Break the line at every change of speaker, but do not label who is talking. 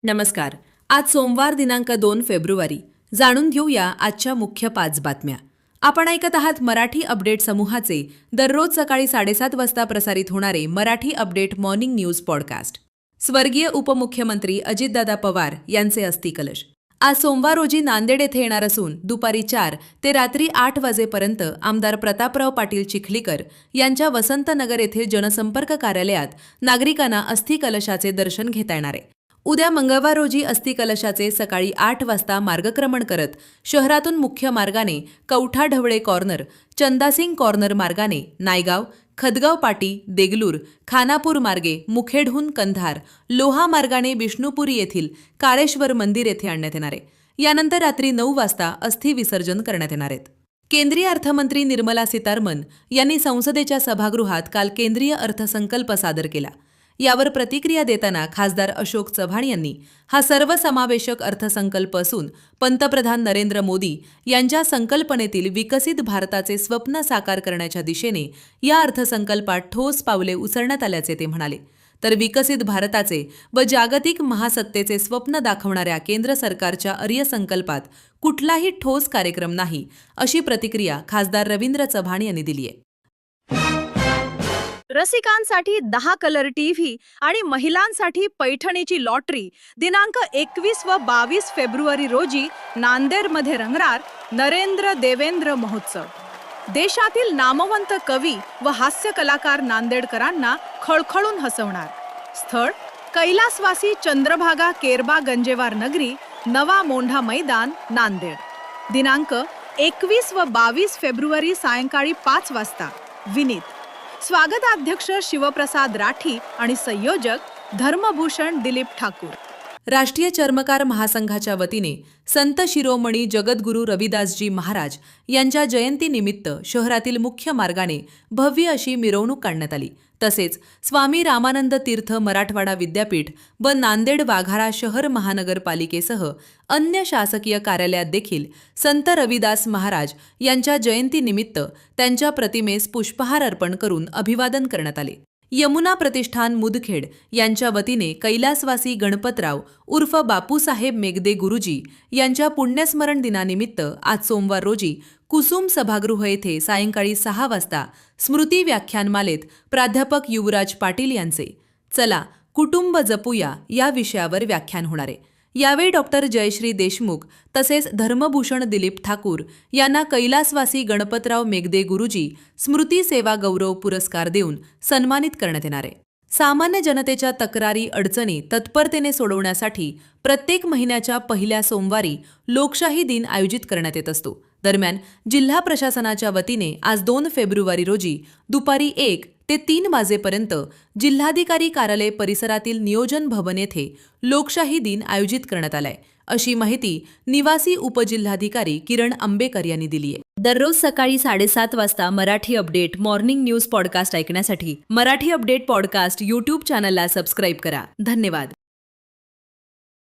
नमस्कार. आज सोमवार दिनांक 2 फेब्रुवारी. जाणून घेऊया आजच्या मुख्य 5 बातम्या. आपण ऐकत आहात मराठी अपडेट समूहाचे दररोज सकाळी 7:30 वाजता प्रसारित होणारे Marathi update morning news podcast. स्वर्गीय उपमुख्यमंत्री अजितदादा पवार यांचे अस्थिकलश आज सोमवार रोजी नांदेड येथे येणार असून दुपारी 4 ते रात्री 8 वाजेपर्यंत आमदार प्रतापराव पाटील चिखलीकर यांच्या वसंतनगर येथील जनसंपर्क कार्यालयात नागरिकांना अस्थिकलशाचे दर्शन घेता येणार आहे. उद्या मंगळवार रोजी अस्थिकलशाचे सकाळी 8 वाजता मार्गक्रमण करत शहरातून मुख्य मार्गाने कवठा ढवळे कॉर्नर, चंदासिंग कॉर्नर मार्गाने नायगाव, खदगाव पाटी, देगलूर, खानापूर मार्गे मुखेडहून कंधार, लोहा मार्गाने बिष्णुपुरी येथील काळेश्वर मंदिर येथे आणण्यात येणार आहे. यानंतर रात्री 9 वाजता अस्थि विसर्जन करण्यात येणार आहेत. केंद्रीय अर्थमंत्री निर्मला सीतारमण यांनी संसदेच्या सभागृहात काल केंद्रीय अर्थसंकल्प सादर केला. यावर प्रतिक्रिया देताना खासदार अशोक चव्हाण यांनी हा सर्वसमावेशक अर्थसंकल्प असून पंतप्रधान नरेंद्र मोदी यांच्या संकल्पनेतील विकसित भारताचे स्वप्न साकार करण्याच्या दिशेने या अर्थसंकल्पात ठोस पावले उचलण्यात आल्याचे ते म्हणाले. तर विकसित भारताचे व जागतिक महासत्तेचे स्वप्न दाखवणाऱ्या केंद्र सरकारच्या अर्थसंकल्पात कुठलाही ठोस कार्यक्रम नाही, अशी प्रतिक्रिया खासदार रवींद्र चव्हाण यांनी दिली आहे.
रसिकांसाठी 10 कलर टीव्ही आणि महिलांसाठी पैठणीची लॉटरी दिनांक 21 व 22 फेब्रुवारी रोजी नांदेडमध्ये रंगणार नरेंद्र देवेंद्र महोत्सव. देशातील नामवंत कवी व हास्य कलाकार नांदेडकरांना खळखळून हसवणार. स्थळ कैलासवासी चंद्रभागा केरबा गंजेवार नगरी, नवा मोंढा मैदान, नांदेड. दिनांक 21 व 22 फेब्रुवारी सायंकाळी 5 वाजता. विनीत. स्वागताध्यक्ष शिवप्रसाद राठी आणि संयोजक धर्मभूषण दिलीप ठाकूर.
राष्ट्रीय चर्मकार महासंघाच्या वतीने संत शिरोमणी जगद्गुरू रविदासजी महाराज यांच्या जयंतीनिमित्त शहरातील मुख्य मार्गाने भव्य अशी मिरवणूक काढण्यात आली. तसेच स्वामी रामानंद तीर्थ मराठवाडा विद्यापीठ व नांदेड वाघाळा शहर महानगरपालिकेसह अन्य शासकीय कार्यालयात देखील संत रविदास महाराज यांच्या जयंतीनिमित्त त्यांच्या प्रतिमेस पुष्पहार अर्पण करून अभिवादन करण्यात आले. यमुना प्रतिष्ठान मुदखेड यांच्या वतीने कैलासवासी गणपतराव उर्फ बापूसाहेब मेगदे गुरुजी यांच्या पुण्यस्मरण दिनानिमित्त आज सोमवार रोजी कुसुम सभागृह येथे सायंकाळी 6 वाजता स्मृती व्याख्यानमालेत प्राध्यापक युवराज पाटील यांचे चला कुटुंब जपूया या विषयावर व्याख्यान होणार आहे. यावेळी डॉक्टर जयश्री देशमुख तसेच धर्मभूषण दिलीप ठाकूर यांना कैलासवासी गणपतराव मेगदे गुरुजी स्मृती सेवा गौरव पुरस्कार देऊन सन्मानित करण्यात येणार आहे. सामान्य जनतेच्या तक्रारी अडचणी तत्परतेने सोडवण्यासाठी प्रत्येक महिन्याच्या पहिल्या सोमवारी लोकशाही दिन आयोजित करण्यात येत असतो. दरम्यान जिल्हा प्रशासनाच्या वतीने आज 2 फेब्रुवारी रोजी दुपारी 1 ते 3 वाजेपर्यंत जिल्हाधिकारी कार्यालय परिसरातील नियोजन भवन येथे लोकशाही दिन आयोजित करण्यात आलाय, अशी माहिती निवासी उपजिल्हाधिकारी किरण आंबेकर यांनी दिली आहे. दररोज सकाळी 7:30 वाजता Marathi update morning news podcast ऐकण्यासाठी मराठी अपडेट पॉडकास्ट यूट्यूब चॅनलला सबस्क्राईब करा. धन्यवाद.